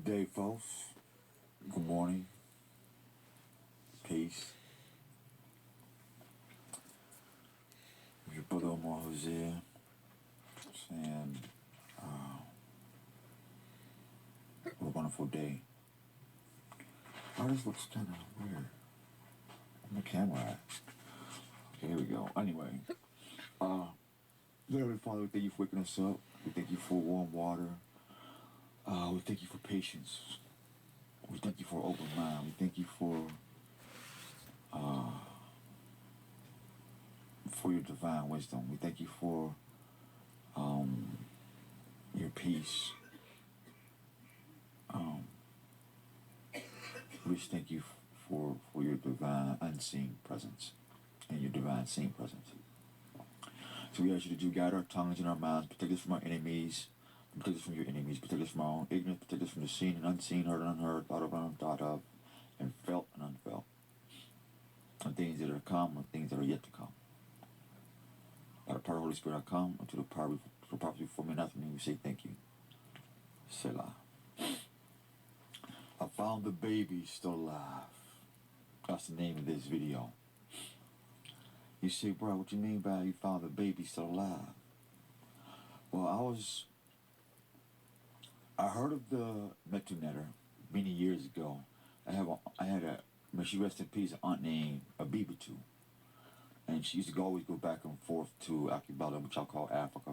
Good day, folks. Good morning. Peace. Your brother Omar Jose saying, what a wonderful day. Oh, this looks kind of weird. On the camera at? Okay, here we go. Anyway, Heavenly Father, we thank you for waking us up. We thank you for warm water. We thank you for patience. We thank you for open mind. We thank you for your divine wisdom. We thank you for your peace. We just thank you for your divine unseen presence and your divine seen presence. So we ask you to guide our tongues and our minds, protect us from our enemies, protect us from your enemies, protect us from our own ignorance, protect us from the seen and unseen, heard and unheard, thought of and unthought of, and felt and unfelt. And things that are come and things that are yet to come. By the power of the Holy Spirit I come, unto the power before me, nothing me, we say thank you. Selah. I found the baby still alive. That's the name of this video. You say, bro, what you mean by you found the baby still alive? Well, I heard of the Metunetter many years ago. May she rest in peace, an aunt named Abibatu. And she used to always go back and forth to Akibala, which I'll call Africa.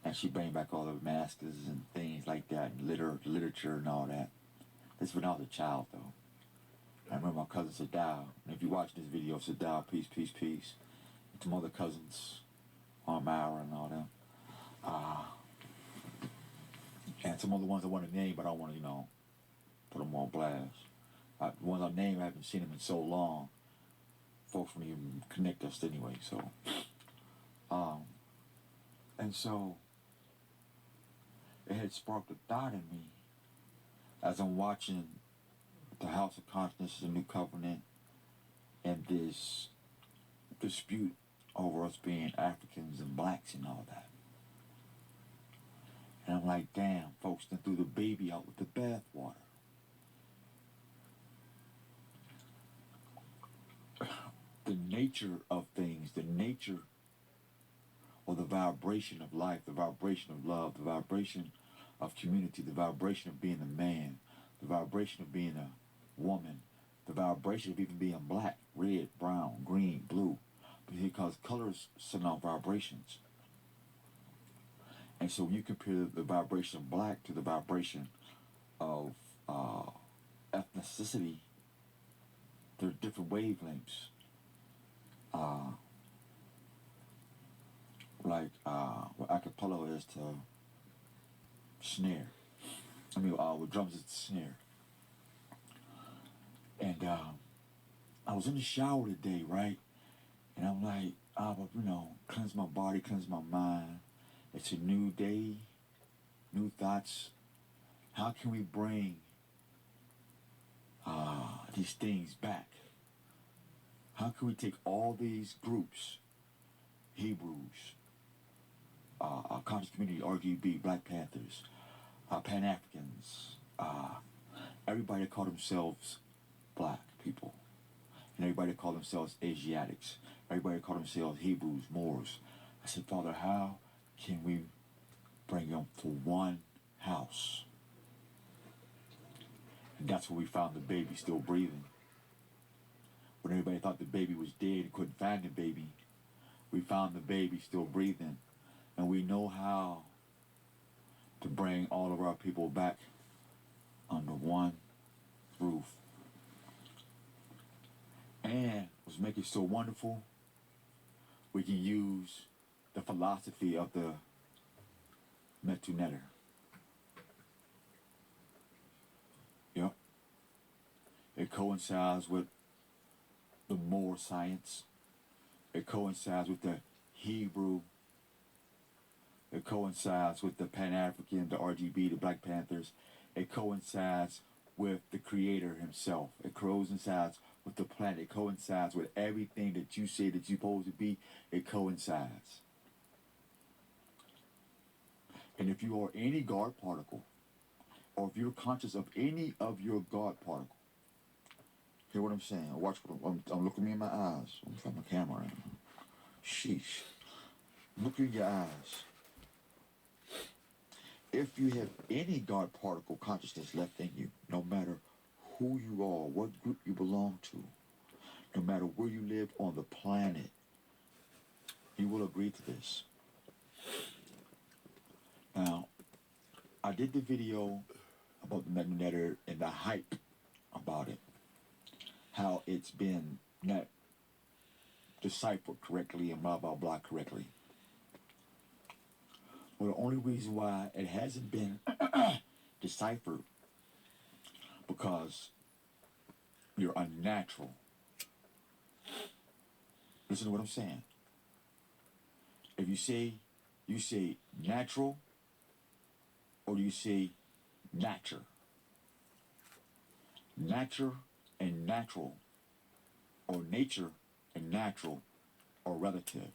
And she bring back all the masks and things like that, and literature and all that. This when I was a child, though. I remember my cousin Sadao, and if you watch this video, Sadao, peace, peace, peace. And some other cousins, Armara and all them. And some other ones I want to name, but I don't want to, put them on blast. The ones I name, I haven't seen them in so long. Folks won't even connect us anyway, so. And so, it had sparked a thought in me as I'm watching the House of Consciousness, the New Covenant, and this dispute over us being Africans and blacks and all that. And I'm like, damn, folks done threw the baby out with the bathwater. The nature of things, the nature or the vibration of life, the vibration of love, the vibration of community, the vibration of being a man, the vibration of being a woman, the vibration of even being black, red, brown, green, blue, because colors send out vibrations. And so when you compare the vibration of black to the vibration of ethnicity, there are different wavelengths. Like what acapella is to snare. With drums is to snare. And I was in the shower today, right? And I'm like, cleanse my body, cleanse my mind. It's a new day, new thoughts. How can we bring these things back? How can we take all these groups, Hebrews, Conscious Community, RGB, Black Panthers, Pan-Africans, everybody that call themselves black people, and everybody that call themselves Asiatics, everybody that call themselves Hebrews, Moors. I said, Father, how can we bring them to one house? And that's where we found the baby still breathing. When everybody thought the baby was dead and couldn't find the baby, we found the baby still breathing. And we know how to bring all of our people back under one roof. And what's making it so wonderful, we can use the philosophy of the Metunetter. Yep. It coincides with the Moor science. It coincides with the Hebrew. It coincides with the Pan-African, the RGB, the Black Panthers. It coincides with the Creator himself. It coincides with the planet. It coincides with everything that you say that you're supposed to be. It coincides. And if you are any God particle, or if you're conscious of any of your God particle, hear what I'm saying. Watch what I'm looking me in my eyes. I'm from my camera right now. Sheesh. Look in your eyes. If you have any God particle consciousness left in you, no matter who you are, what group you belong to, no matter where you live on the planet, you will agree to this. Now, I did the video about the magnetar and the hype about it, how it's been not deciphered correctly and blah, blah, blah correctly. Well, the only reason why it hasn't been deciphered because you're unnatural. Listen to what I'm saying. If you say natural, or do you say nature? Nature and natural, or nature and natural, are relative.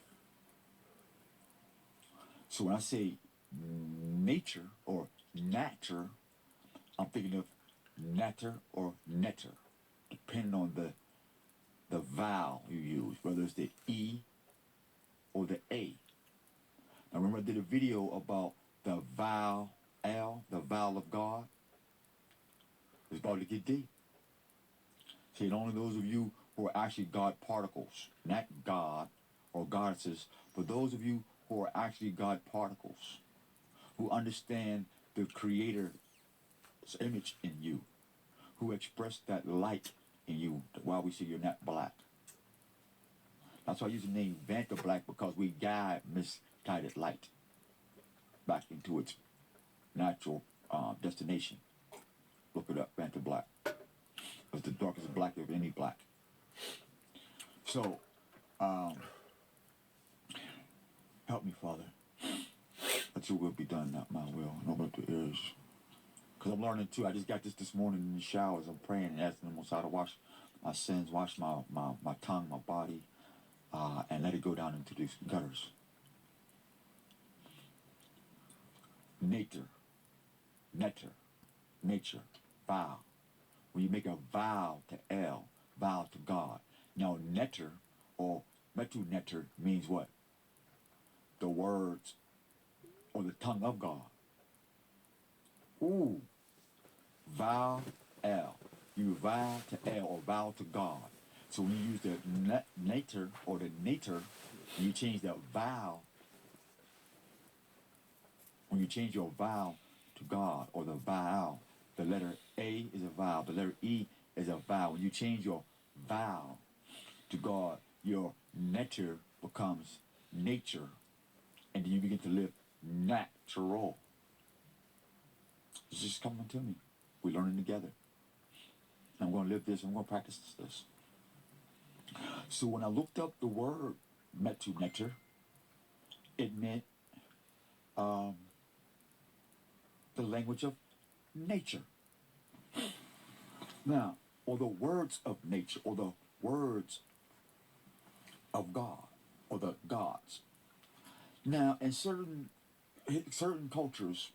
So when I say nature or nature, I'm thinking of natter or netter, depending on the vowel you use, whether it's the E or the A. Now remember I did a video about the vowel L, the vowel of God? It's about to get deep. See, only those of you who are actually God particles, not God or goddesses, but those of you who are actually God particles, who understand the Creator's image in you, who express that light in you, why we say you're not black. That's why I use the name Vanta Black, because we guide misguided light back into its natural destination. Look it up, Vanta Black. It's the darkest black of any black. So, help me, Father. Let your will be done, not my will. And open up the ears. Because I'm learning too. I just got this morning in the showers. I'm praying and asking the Most High to wash my sins, wash my tongue, my body, and let it go down into these gutters. Nature, vow. When you make a vow to El, vow to God. Now, netter or metu netter means what? The words or the tongue of God. Ooh, vow El. You vow to El or vow to God. So when you use the nater or the nater, you change the vow. When you change your vow to God or the vow, the letter A is a vow, the letter E is a vow. When you change your vow to God, your nature becomes nature, and then you begin to live natural. It's just coming to me. We're learning together. I'm going to live this, I'm going to practice this. So when I looked up the word metu netter, it meant the language of nature. Now, or the words of nature, or the words of God, or the gods. Now, in certain cultures,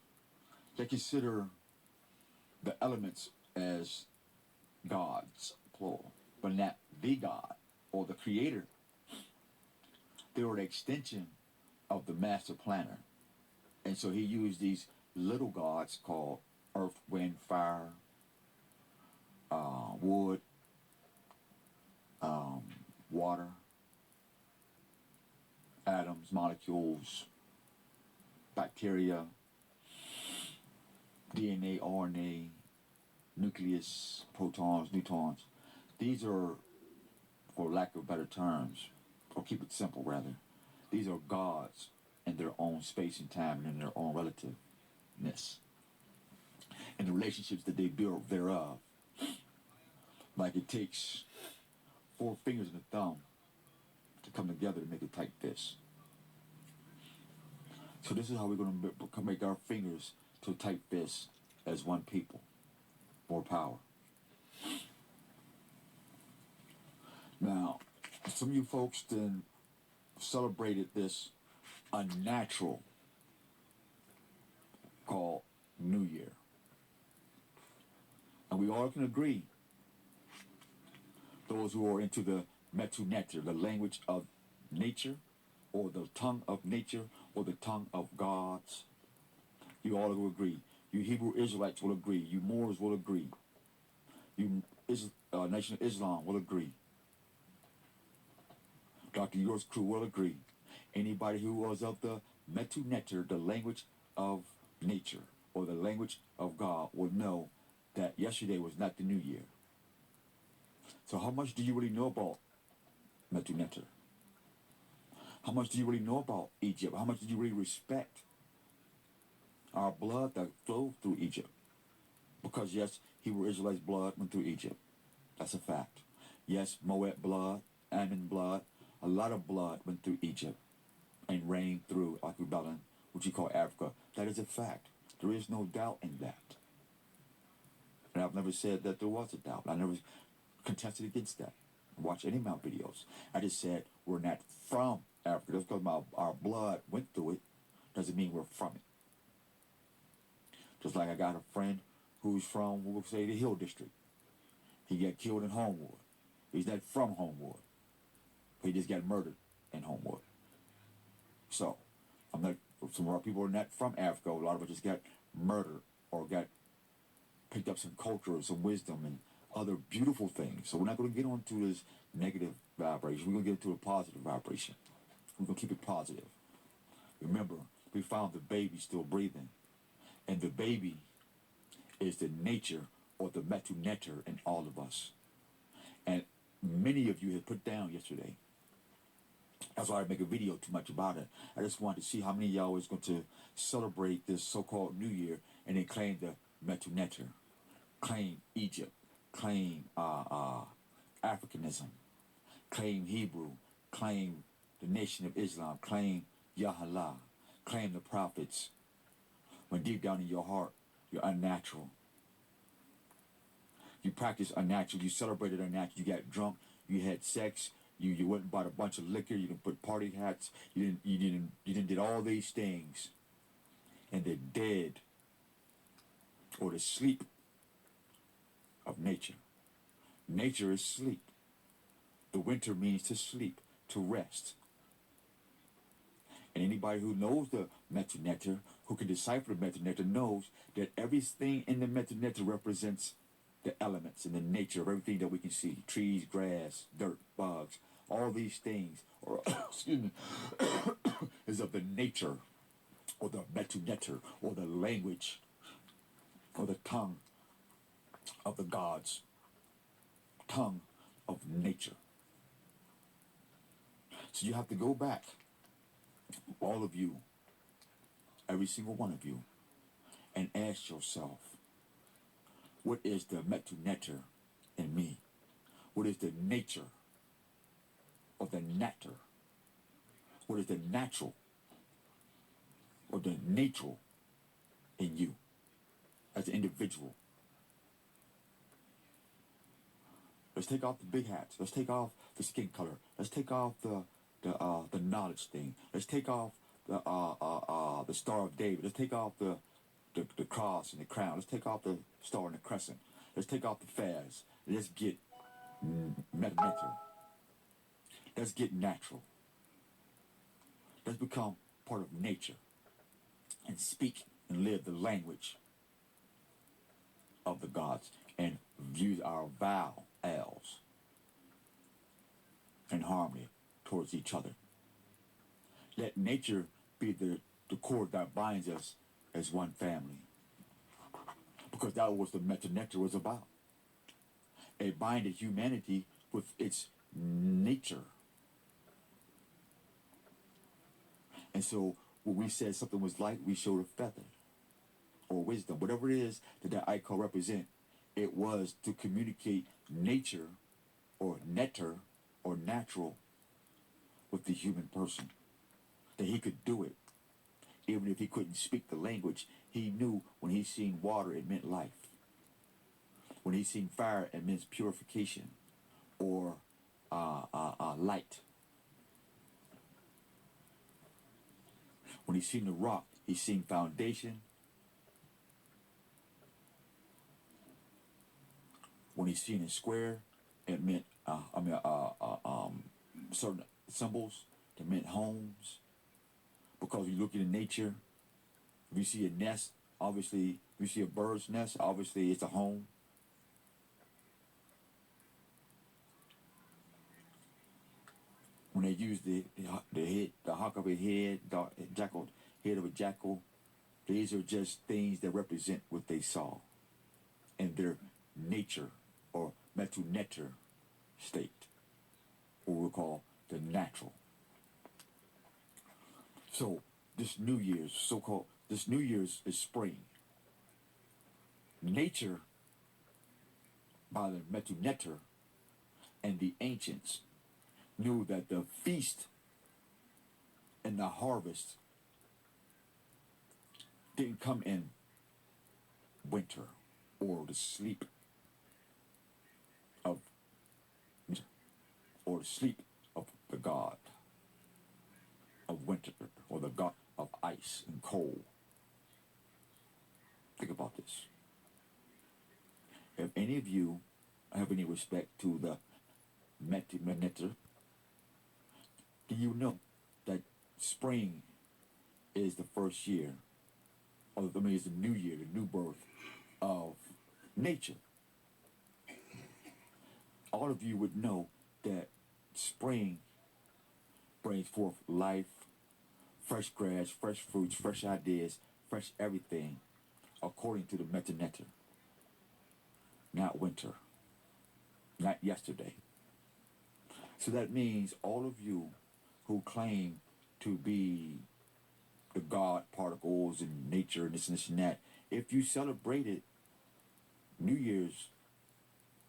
they consider the elements as gods, plural, but not the God or the creator. They were an extension of the master planner. And so he used these little gods called earth, wind, fire, wood, water, atoms, molecules, bacteria, DNA, RNA, nucleus, protons, neutrons. These are, for lack of better terms, or keep it simple rather, these are gods in their own space and time and in their own relativeness. And the relationships that they build thereof. Like it takes 4 fingers and a thumb to come together to make a tight fist. So this is how we're going to make our fingers to a tight fist as one people. More power. Now, some of you folks then celebrated this unnatural called New Year. And we all can agree, those who are into the metu-neter, the language of nature, or the tongue of nature, or the tongue of gods, you all will agree. You Hebrew Israelites will agree. You Moors will agree. You Nation of Islam will agree. Dr. Yours crew will agree. Anybody who was of the metu-neter, the language of nature, or the language of God, will know that yesterday was not the new year. So how much do you really know about metu-neter? How much do you really know about Egypt? How much do you really respect our blood that flowed through Egypt? Because yes, Hebrew Israelites' blood went through Egypt. That's a fact. Yes, Moab blood, Ammon blood, a lot of blood went through Egypt and rained through Akubelin, which you call Africa. That is a fact. There is no doubt in that. And I've never said that there was a doubt. I never contested against that. Watch any of my videos. I just said we're not from Africa. Just because our blood went through it doesn't mean we're from it. Just like I got a friend who's from, we'll say, the Hill District. He got killed in Homewood. He's not from Homewood. He just got murdered in Homewood. So, some of our people are not from Africa. A lot of us just got murdered or got picked up some culture, some wisdom, and other beautiful things. So we're not going to get onto this negative vibration. We're going to get into a positive vibration. We're going to keep it positive. Remember, we found the baby still breathing. And the baby is the nature or the metu-neter in all of us. And many of you had put down yesterday. That's why I make a video too much about it. I just wanted to see how many of y'all was going to celebrate this so-called New Year and then claim the metu-neter, claim Egypt, claim Africanism, claim Hebrew, claim the Nation of Islam, claim Yahallah, claim the prophets, when deep down in your heart, you're unnatural. You practice unnatural. You celebrated unnatural. You got drunk. You had sex. You went and bought a bunch of liquor. You didn't put party hats. You didn't did all these things. And the dead or the sleep of nature. Nature is sleep. The winter means to sleep, to rest. And anybody who knows the metu-neter, who can decipher the metu-neter, knows that everything in the metu-neter represents the elements and the nature of everything that we can see. Trees, grass, dirt, bugs, all these things, or excuse me, is of the nature, or the metu-neter, or the language, or the tongue of the gods, tongue of nature. So you have to go back, all of you, every single one of you, and ask yourself, what is the metu-neter in me? What is the nature of the neter? What is the natural or the natural in you as an individual? Let's take off the big hats. Let's take off the skin color. Let's take off the knowledge thing. Let's take off the Star of David. Let's take off the cross and the crown. Let's take off the star and the crescent. Let's take off the faz. Let's get metu-neter. Let's get natural. Let's become part of nature and speak and live the language of the gods and use our vowels in harmony towards each other. Let nature be the cord that binds us as one family. Because that was the metu-neter was about. It binded humanity with its nature. And so when we said something was light, we showed a feather or wisdom. Whatever it is that icon represent, it was to communicate nature or neter or natural with the human person. That he could do it. Even if he couldn't speak the language, he knew when he seen water, it meant life. When he seen fire, it meant purification or light. When he seen the rock, he seen foundation When he's seen in square, it meant certain symbols that meant homes. Because you look in nature, if you see a nest, obviously, if you see a bird's nest, obviously it's a home. When they use the head, the hawk of a head, the jackal, head of a jackal, these are just things that represent what they saw in their nature or metu-neter state, or we'll call the natural. So this New Year's, so-called, this New Year's is spring. Nature, by the metu-neter and the ancients, knew that the feast and the harvest didn't come in winter or the sleep of the god of winter or the god of ice and cold. Think about this. If any of you have any respect to the metu-neter, do you know that spring is the first year, or I mean, it's the new year, the new birth of nature? All of you would know that spring brings forth life, fresh grass, fresh fruits, fresh ideas, fresh everything, according to the metu-neter. Not winter, not yesterday. So that means all of you who claim to be the God particles and nature and this and that, if you celebrated New Year's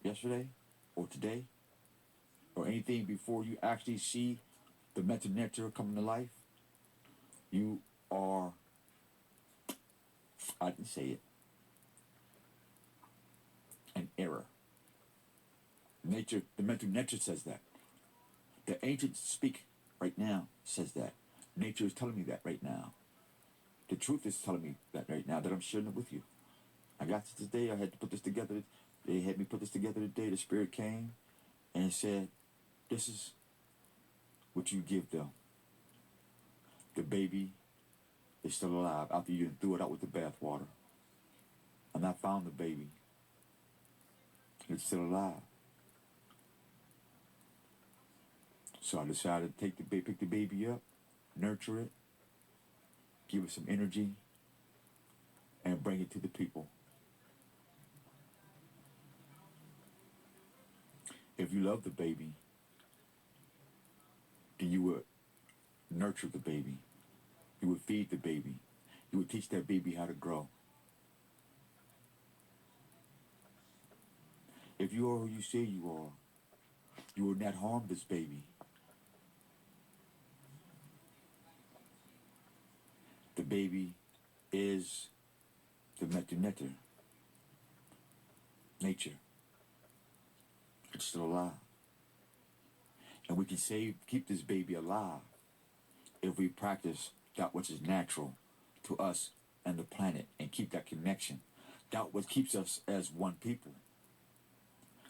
yesterday or today or anything before you actually see the metu-neter coming to life, you are, I didn't say it, an error. Nature, the metu-neter says that. The ancients speak right now says that. Nature is telling me that right now. The truth is telling me that right now, that I'm sharing it with you. I got this today. I had to put this together. They had me put this together today. The Spirit came and said, this is what you give them. The baby is still alive after you threw it out with the bathwater. And I found the baby. It's still alive. So I decided to pick the baby up, nurture it, give it some energy, and bring it to the people. If you love the baby, then you would nurture the baby. You would feed the baby. You would teach that baby how to grow. If you are who you say you are, you will not harm this baby. The baby is the metu-neter, nature. It's still alive. And we can keep this baby alive if we practice that which is natural to us and the planet and keep that connection. That what keeps us as one people.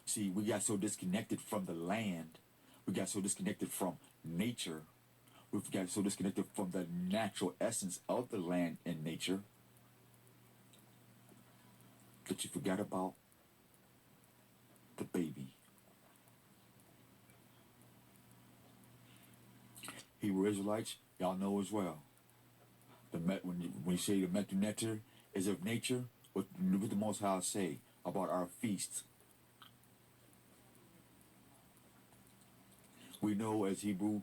See, we got so disconnected from the land. We got so disconnected from nature. We got so disconnected from the natural essence of the land and nature that you forgot about the baby. Hebrew Israelites, y'all know as well. When you say the metu-neter is of nature, what the Most High say about our feasts. We know as Hebrews,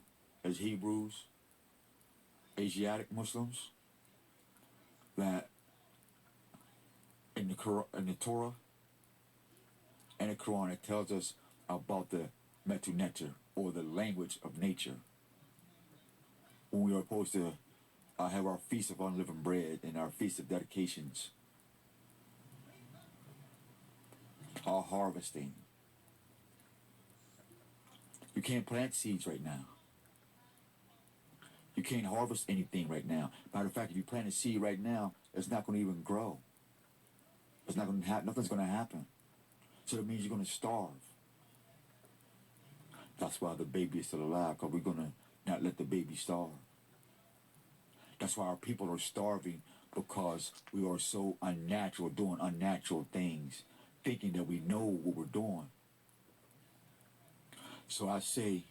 Asiatic Muslims, that in the Torah and the Quran, it tells us about the metu-neter, or the language of nature. When we are supposed to have our feast of unleavened bread and our feast of dedications, our harvesting. You can't plant seeds right now. You can't harvest anything right now. Matter of fact, if you plant a seed right now, it's not going to even grow. It's not going to happen. Nothing's going to happen. So that means you're going to starve. That's why the baby is still alive, because we're going to not let the baby starve. That's why our people are starving, because we are so unnatural, doing unnatural things, thinking that we know what we're doing. So I say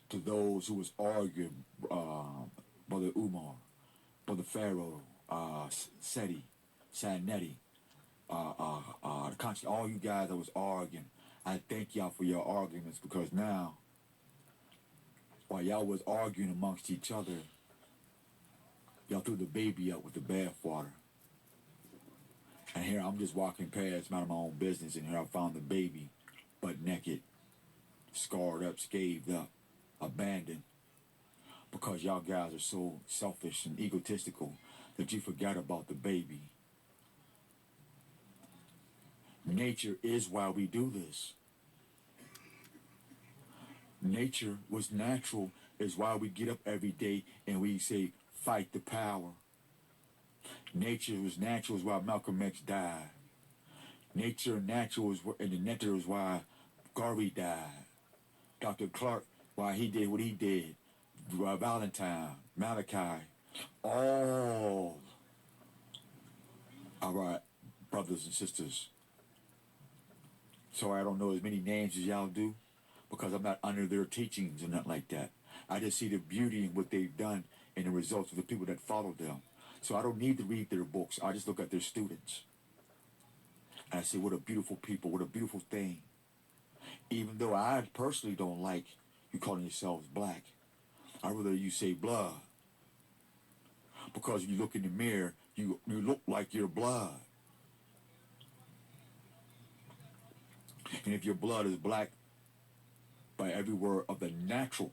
to those who was arguing, Brother Umar, Brother Pharaoh, Seti, Sanetti, all you guys that was arguing, I thank y'all for your arguments, because now, while y'all was arguing amongst each other, y'all threw the baby out with the bathwater. And here I'm just walking past, minding my own business, and here I found the baby, butt naked, scarred up, scathed up, abandoned, because y'all guys are so selfish and egotistical that you forgot about the baby. Nature is why we do this. Nature was natural, is why we get up every day and we say, fight the power. Nature was natural, is why Malcolm X died. Nature natural is, and the nature is why Garvey died. Dr. Clark, why he did what he did. Valentine, Malachi, all our brothers and sisters. So I don't know as many names as y'all do, because I'm not under their teachings or nothing like that. I just see the beauty in what they've done and the results of the people that follow them. So I don't need to read their books. I just look at their students. And I say, what a beautiful people, what a beautiful thing. Even though I personally don't like you calling yourselves black, I'd rather you say blood. Because you look in the mirror, you look like you're blood. And if your blood is black, by every word of the natural,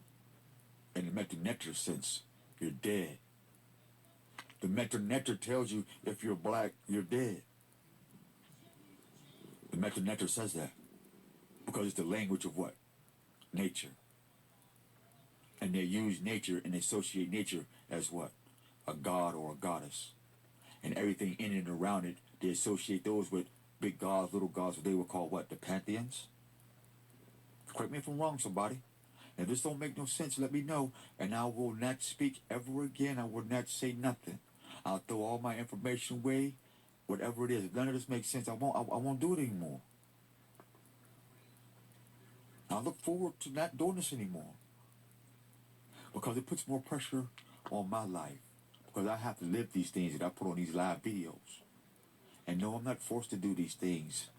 in the mental sense, you're dead. The mental tells you if you're black, you're dead. The mental says that. Because it's the language of what? Nature. And they use nature and associate nature as what? A god or a goddess. And everything in and around it, they associate those with big gods, little gods, what they would call what? The pantheons? Correct me if I'm wrong, somebody. If this don't make no sense, let me know, and I will not speak ever again. I will not say nothing. I'll throw all my information away, whatever it is. If none of this makes sense, I won't do it anymore. I look forward to not doing this anymore, because it puts more pressure on my life, because I have to live these things that I put on these live videos. And no, I'm not forced to do these things,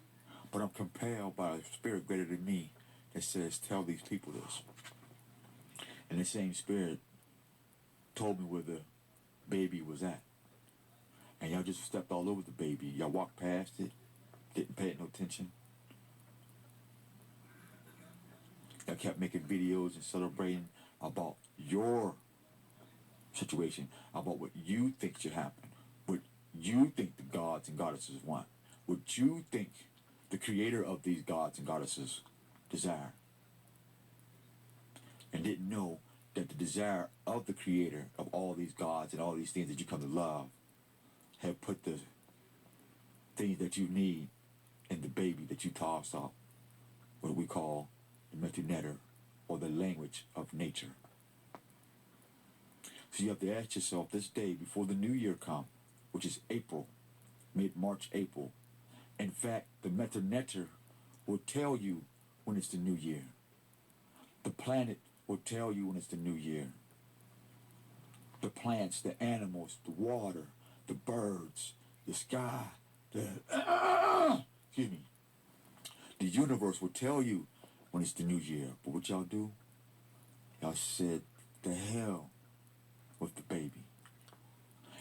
but I'm compelled by a spirit greater than me that says, tell these people this. And the same spirit told me where the baby was at. And y'all just stepped all over the baby. Y'all walked past it, didn't pay it no attention. Y'all kept making videos and celebrating about your situation, about what you think should happen, what you think the gods and goddesses want, what you think the creator of these gods and goddesses desire. And didn't know that the desire of the creator of all these gods and all these things that you come to love have put the things that you need in the baby that you toss off, what we call the metanetter, or the language of nature. So you have to ask yourself this day before the new year comes, which is April, mid-March, April. In fact, the metanetter will tell you when it's the new year. The planet will tell you when it's the new year. The plants, the animals, the water, the birds, the sky, excuse me. The universe will tell you when it's the new year. But what y'all do? Y'all said, the hell with the baby.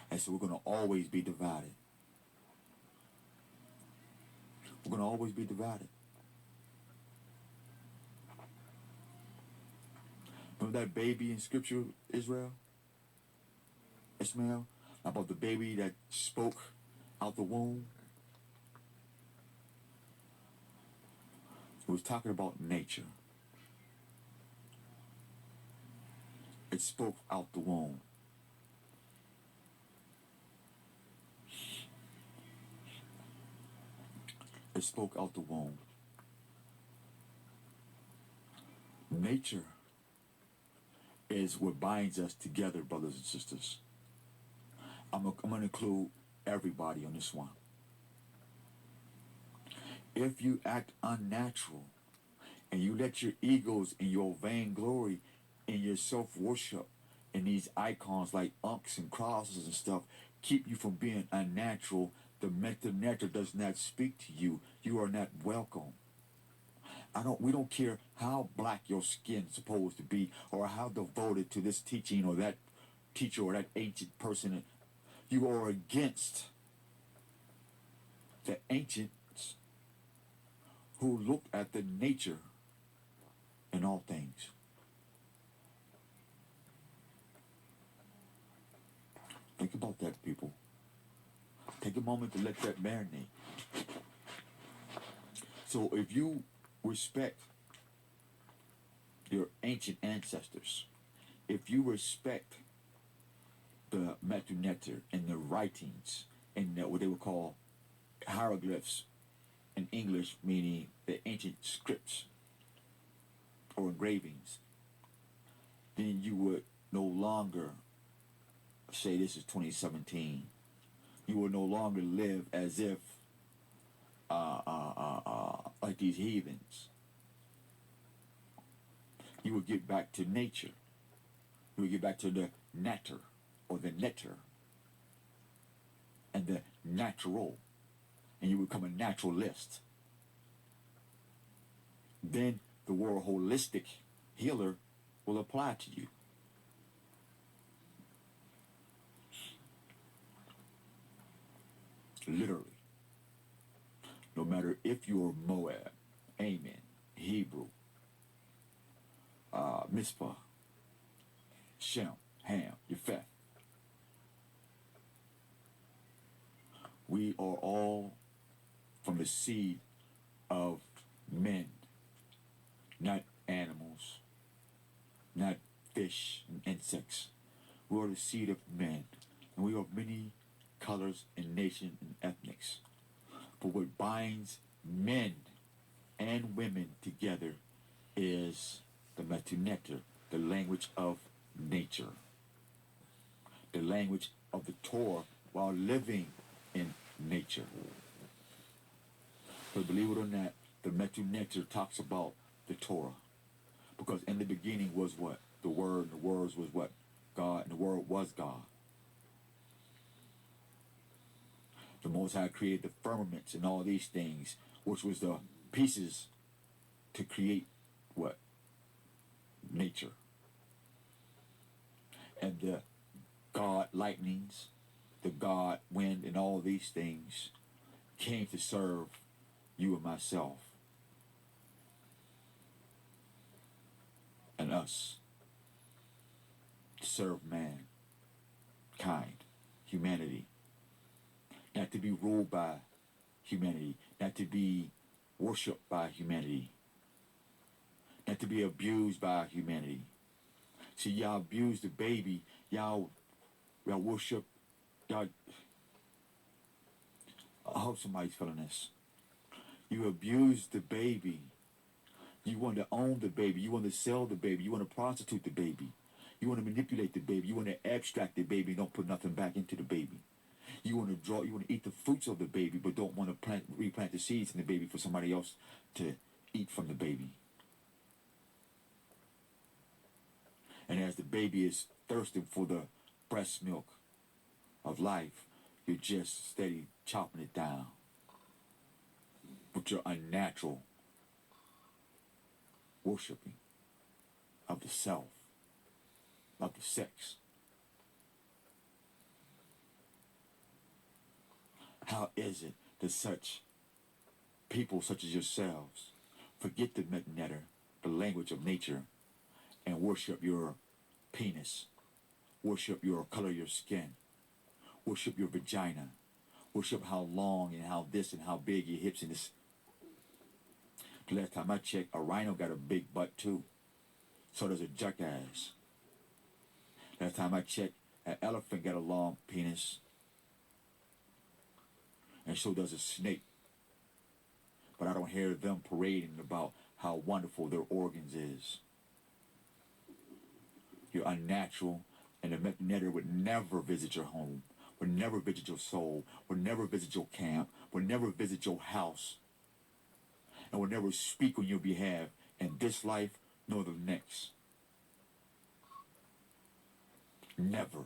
And so we're going to always be divided. We're going to always be divided. Remember that baby in scripture, Ishmael, about the baby that spoke out the womb? It was talking about nature. It spoke out the womb. It spoke out the womb. Nature is what binds us together, brothers and sisters. I'm going to include everybody on this one. If you act unnatural and you let your egos and your vainglory and your self-worship and these icons like unks and crosses and stuff keep you from being unnatural, the mental nature does not speak to you. You are not welcome. We don't care how black your skin's supposed to be or how devoted to this teaching or that teacher or that ancient person. You are against the ancients who looked at the nature in all things. Think about that, people. Take a moment to let that marinate. So if you respect your ancient ancestors, if you respect the Metuneter and the writings and what they would call hieroglyphs in English, meaning the ancient scripts or engravings, then you would no longer say this is 2017. You will no longer live as if like these heathens. You will get back to nature. You will get back to the natter or the netter and the natural, and you become a naturalist. Then the word holistic healer will apply to you. Literally. No matter if you're Moab, Amen, Hebrew, Mizpah, Shem, Ham, Japheth. We are all from the seed of men, not animals, not fish and insects. We are the seed of men, and we are of many colors and nations and ethnics. But what binds men and women together is the Metuneter, the language of nature, the language of the Torah while living in nature. But believe it or not, the Metuneter talks about the Torah. Because in the beginning was what? The Word, and the Word was what? God, and the Word was God. The Most High created the firmaments and all these things, which was the pieces to create what? Nature. And the God lightnings, the God wind, and all these things came to serve you and myself and us, to serve mankind, humanity, not to be ruled by humanity, not to be worshipped by humanity, not to be abused by humanity. See, y'all abuse the baby, y'all worship, y'all. I hope somebody's feeling this. You abuse the baby. You want to own the baby. You want to sell the baby. You want to prostitute the baby. You want to manipulate the baby. You want to abstract the baby and don't put nothing back into the baby. You want to eat the fruits of the baby, but don't want to replant the seeds in the baby for somebody else to eat from the baby. And as the baby is thirsting for the breast milk of life, you're just steady chopping it down. But you're unnatural worshiping of the self, of the sex. How is it that such people such as yourselves forget the Metuneter, the language of nature, and worship your penis, worship your color of your skin, worship your vagina, worship how long and how this and how big your hips and this. The last time I checked, a rhino got a big butt too. So does a jackass. Last time I checked, an elephant got a long penis. And so does a snake. But I don't hear them parading about how wonderful their organs is. You're unnatural, and the Netter would never visit your home, would never visit your soul, would never visit your camp, would never visit your house, and would never speak on your behalf in this life nor the next. Never.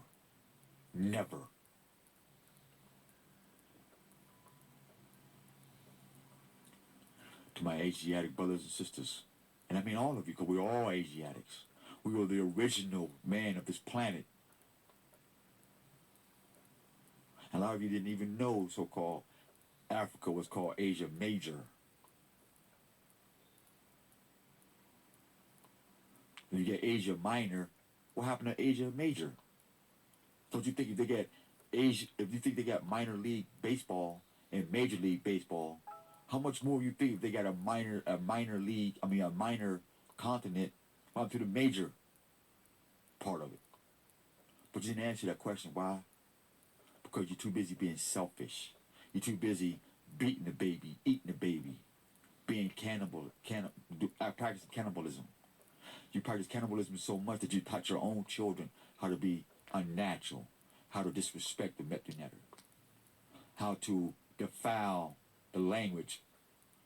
Never. To my Asiatic brothers and sisters, and I mean all of you, because we're all Asiatics. We were the original man of this planet. And a lot of you didn't even know so-called Africa was called Asia Major. When you get Asia Minor, what happened to Asia Major? Don't you think if they get if you think they got minor league baseball and major league baseball, how much more you think if they got a minor continent onto the major part of it? But you didn't answer that question. Why? Because you're too busy being selfish. You're too busy beating the baby, eating the baby, being practicing cannibalism. You practice cannibalism so much that you taught your own children how to be unnatural, how to disrespect the Netter, how to defile the language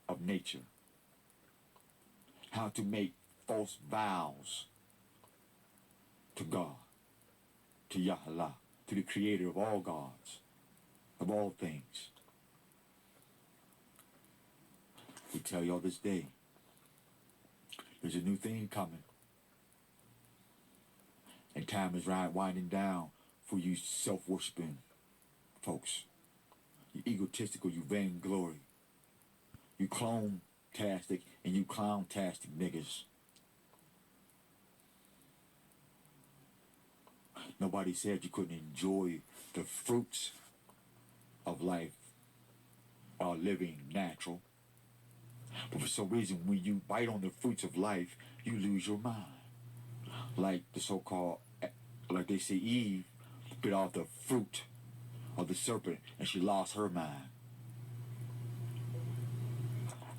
of nature, how to make false vows to God, to Yahweh, to the creator of all gods, of all things. We tell y'all this day, there's a new thing coming. And time is winding down for you self-worshiping folks. You egotistical, you vainglory. You clone-tastic and you clown-tastic niggas. Nobody said you couldn't enjoy the fruits of life while living natural. But for some reason, when you bite on the fruits of life, you lose your mind. Like the so-called, like they say, Eve bit off the fruit of the serpent and she lost her mind.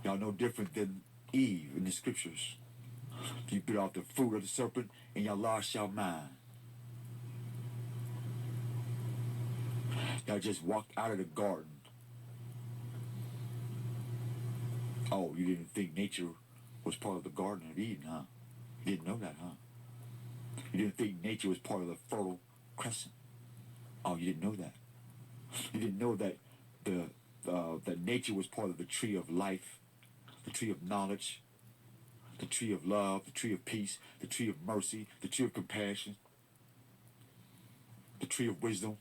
Y'all no different than Eve in the scriptures. You bit off the fruit of the serpent and y'all lost your mind. Y'all just walked out of the garden. Oh, you didn't think nature was part of the Garden of Eden, huh? You didn't know that, huh? You didn't think nature was part of the Fertile Crescent. Oh, you didn't know that. You didn't know that that nature was part of the tree of life, the tree of knowledge, the tree of love, the tree of peace, the tree of mercy, the tree of compassion, the tree of wisdom.